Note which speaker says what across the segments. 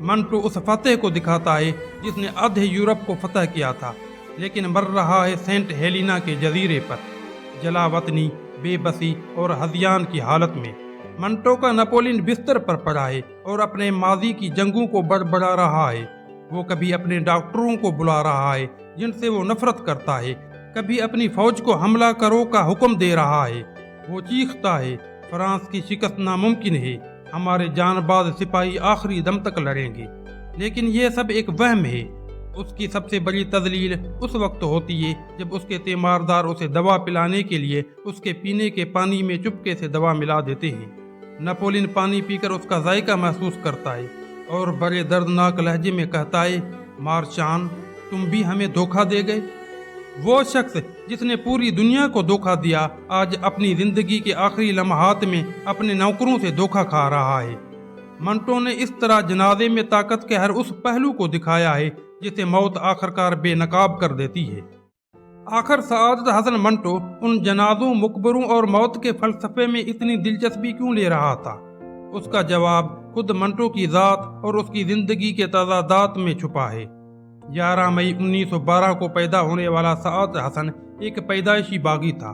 Speaker 1: منٹو اس فتح کو دکھاتا ہے جس نے آدھے یورپ کو فتح کیا تھا، لیکن مر رہا ہے سینٹ ہیلینا کے جزیرے پر، جلا وطنی، بے بسی اور ہذیان کی حالت میں۔ منٹو کا نپولین بستر پر پڑا ہے اور اپنے ماضی کی جنگوں کو بڑبڑا رہا ہے۔ وہ کبھی اپنے ڈاکٹروں کو بلا رہا ہے جن سے وہ نفرت کرتا ہے، کبھی اپنی فوج کو حملہ کرو کا حکم دے رہا ہے۔ وہ چیختا ہے، فرانس کی شکست ناممکن ہے، ہمارے جان باز سپاہی آخری دم تک لڑیں گے۔ لیکن یہ سب ایک وہم ہے۔ اس کی سب سے بڑی تذلیل اس وقت ہوتی ہے جب اس کے تیماردار اسے دوا پلانے کے لیے اس کے پینے کے پانی میں چپکے سے دوا ملا دیتے ہیں۔ نپولین پانی پی کر اس کا ذائقہ محسوس کرتا ہے اور بڑے دردناک لہجے میں کہتا ہے، مارشان، تم بھی ہمیں دھوکہ دے گئے۔ وہ شخص جس نے پوری دنیا کو دھوکہ دیا آج اپنی زندگی کے آخری لمحات میں اپنے نوکروں سے دھوکہ کھا رہا ہے۔ منٹو نے اس طرح جنازے میں طاقت کے ہر اس پہلو کو دکھایا ہے جسے موت آخرکار بے نقاب کر دیتی ہے۔ آخر سعادت حسن منٹو ان جنازوں، مقبروں اور موت کے فلسفے میں اتنی دلچسپی کیوں لے رہا تھا؟ اس کا جواب خود منٹو کی ذات اور اس کی زندگی کے تضادات میں چھپا ہے۔ 11 مئی 1912 کو پیدا ہونے والا سعادت حسن ایک پیدائشی باغی تھا۔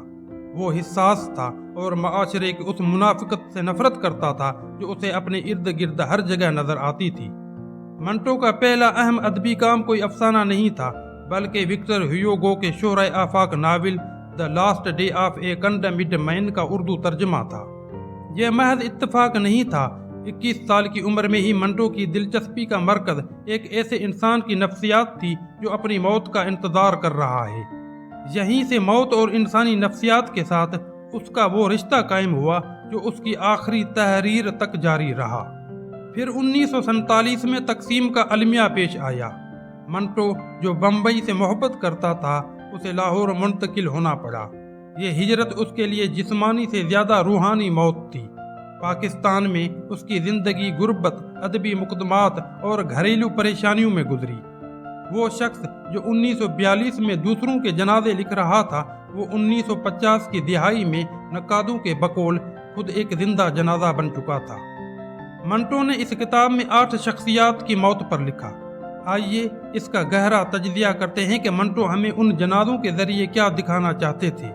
Speaker 1: وہ حساس تھا اور معاشرے کی اس منافقت سے نفرت کرتا تھا جو اسے اپنے ارد گرد ہر جگہ نظر آتی تھی۔ منٹو کا پہلا اہم ادبی کام کوئی افسانہ نہیں تھا، بلکہ وکٹر ہیوگو کے شہرۂ آفاق novel the last day of a condemned man کا اردو ترجمہ تھا۔ یہ محض اتفاق نہیں تھا۔ 21 سال کی عمر میں ہی منٹو کی دلچسپی کا مرکز ایک ایسے انسان کی نفسیات تھی جو اپنی موت کا انتظار کر رہا ہے۔ یہیں سے موت اور انسانی نفسیات کے ساتھ اس کا وہ رشتہ قائم ہوا جو اس کی آخری تحریر تک جاری رہا۔ پھر 1947 میں تقسیم کا المیہ پیش آیا۔ منٹو جو بمبئی سے محبت کرتا تھا اسے لاہور منتقل ہونا پڑا۔ یہ ہجرت اس کے لیے جسمانی سے زیادہ روحانی موت تھی۔ پاکستان میں اس کی زندگی غربت، ادبی مقدمات اور گھریلو پریشانیوں میں گزری۔ وہ شخص جو 1942 میں دوسروں کے جنازے لکھ رہا تھا، وہ 1950 کی دہائی میں نقادوں کے بقول خود ایک زندہ جنازہ بن چکا تھا۔ منٹو نے اس کتاب میں 8 شخصیات کی موت پر لکھا۔ آئیے اس کا گہرا تجزیہ کرتے ہیں کہ منٹو ہمیں ان جنازوں کے ذریعے کیا دکھانا چاہتے تھے۔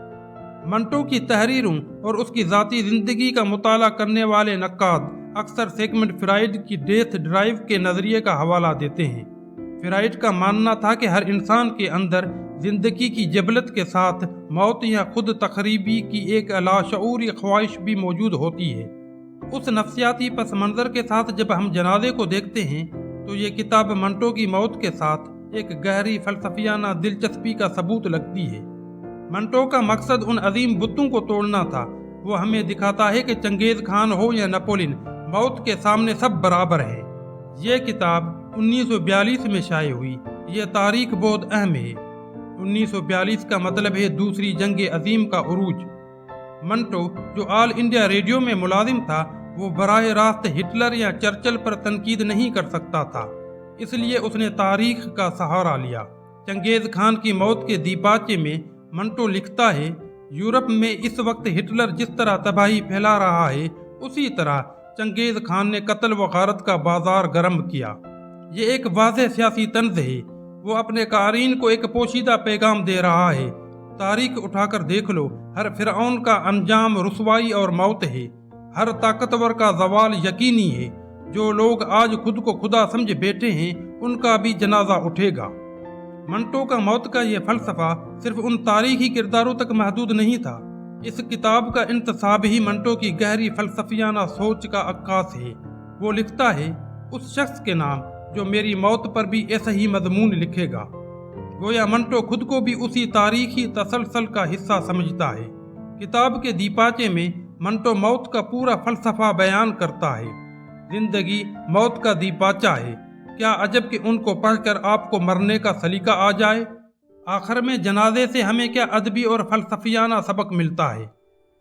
Speaker 1: منٹو کی تحریروں اور اس کی ذاتی زندگی کا مطالعہ کرنے والے نقاد اکثر سیگمنڈ فرائڈ کی ڈیتھ ڈرائیو کے نظریے کا حوالہ دیتے ہیں۔ فرائڈ کا ماننا تھا کہ ہر انسان کے اندر زندگی کی جبلت کے ساتھ موت یا خود تخریبی کی ایک لاشعوری خواہش بھی موجود ہوتی ہے۔ اس نفسیاتی پس منظر کے ساتھ جب ہم جنازے کو دیکھتے ہیں تو یہ کتاب منٹو کی موت کے ساتھ ایک گہری فلسفیانہ دلچسپی کا ثبوت لگتی ہے۔ منٹو کا مقصد ان عظیم بتوں کو توڑنا تھا۔ وہ ہمیں دکھاتا ہے کہ چنگیز خان ہو یا نپولین، موت کے سامنے سب برابر ہیں۔ یہ کتاب 1942 میں شائع ہوئی۔ یہ تاریخ بہت اہم ہے۔ 1942 کا مطلب ہے دوسری جنگ عظیم کا عروج۔ منٹو جو آل انڈیا ریڈیو میں ملازم تھا، وہ براہ راست ہٹلر یا چرچل پر تنقید نہیں کر سکتا تھا، اس لیے اس نے تاریخ کا سہارا لیا۔ چنگیز خان کی موت کے دیباچے میں منٹو لکھتا ہے، یورپ میں اس وقت ہٹلر جس طرح تباہی پھیلا رہا ہے، اسی طرح چنگیز خان نے قتل و غارت کا بازار گرم کیا۔ یہ ایک واضح سیاسی طنز ہے۔ وہ اپنے قارئین کو ایک پوشیدہ پیغام دے رہا ہے۔ تاریخ اٹھا کر دیکھ لو، ہر فرعون کا انجام رسوائی اور موت ہے، ہر طاقتور کا زوال یقینی ہے۔ جو لوگ آج خود کو خدا سمجھ بیٹھے ہیں، ان کا بھی جنازہ اٹھے گا۔ منٹو کا موت کا یہ فلسفہ صرف ان تاریخی کرداروں تک محدود نہیں تھا۔ اس کتاب کا انتصاب ہی منٹو کی گہری فلسفیانہ سوچ کا عکاس ہے۔ وہ لکھتا ہے، اس شخص کے نام جو میری موت پر بھی ایسا ہی مضمون لکھے گا۔ گویا منٹو خود کو بھی اسی تاریخی تسلسل کا حصہ سمجھتا ہے۔ کتاب کے دیپاچے میں منٹو موت کا پورا فلسفہ بیان کرتا ہے۔ زندگی موت کا دیپاچہ ہے، کیا عجب کہ ان کو پڑھ کر آپ کو مرنے کا سلیقہ آ جائے۔ آخر میں جنازے سے ہمیں کیا ادبی اور فلسفیانہ سبق ملتا ہے؟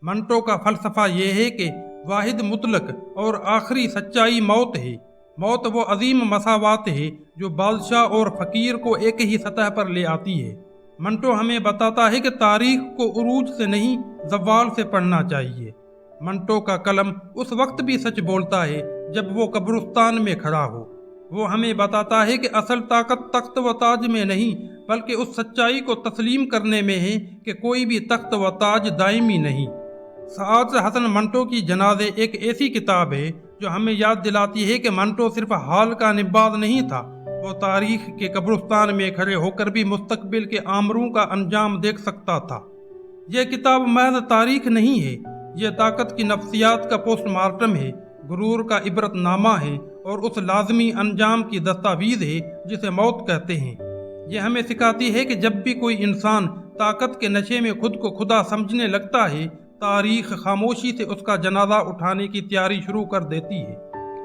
Speaker 1: منٹو کا فلسفہ یہ ہے کہ واحد مطلق اور آخری سچائی موت ہے۔ موت وہ عظیم مساوات ہے جو بادشاہ اور فقیر کو ایک ہی سطح پر لے آتی ہے۔ منٹو ہمیں بتاتا ہے کہ تاریخ کو عروج سے نہیں، زوال سے پڑھنا چاہیے۔ منٹو کا قلم اس وقت بھی سچ بولتا ہے جب وہ قبرستان میں کھڑا ہو۔ وہ ہمیں بتاتا ہے کہ اصل طاقت تخت و تاج میں نہیں بلکہ اس سچائی کو تسلیم کرنے میں ہے کہ کوئی بھی تخت و تاج دائمی نہیں۔ سعادت حسن منٹو کی جنازے ایک ایسی کتاب ہے جو ہمیں یاد دلاتی ہے کہ منٹو صرف حال کا نباز نہیں تھا، وہ تاریخ کے قبرستان میں کھڑے ہو کر بھی مستقبل کے آمروں کا انجام دیکھ سکتا تھا۔ یہ کتاب محض تاریخ نہیں ہے، یہ طاقت کی نفسیات کا پوسٹ مارٹم ہے، غرور کا عبرت نامہ ہے اور اس لازمی انجام کی دستاویز ہے جسے موت کہتے ہیں۔ یہ ہمیں سکھاتی ہے کہ جب بھی کوئی انسان طاقت کے نشے میں خود کو خدا سمجھنے لگتا ہے، تاریخ خاموشی سے اس کا جنازہ اٹھانے کی تیاری شروع کر دیتی ہے۔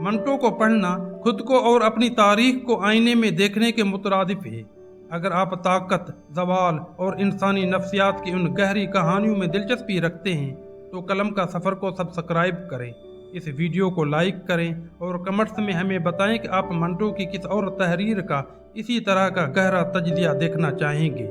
Speaker 1: منٹو کو پڑھنا خود کو اور اپنی تاریخ کو آئینے میں دیکھنے کے مترادف ہے۔ اگر آپ طاقت، زوال اور انسانی نفسیات کی ان گہری کہانیوں میں دلچسپی رکھتے ہیں تو قلم کا سفر کو سبسکرائب کریں، اس ویڈیو کو لائک کریں اور کمنٹس میں ہمیں بتائیں کہ آپ منٹو کی کس اور تحریر کا اسی طرح کا گہرا تجزیہ دیکھنا چاہیں گے۔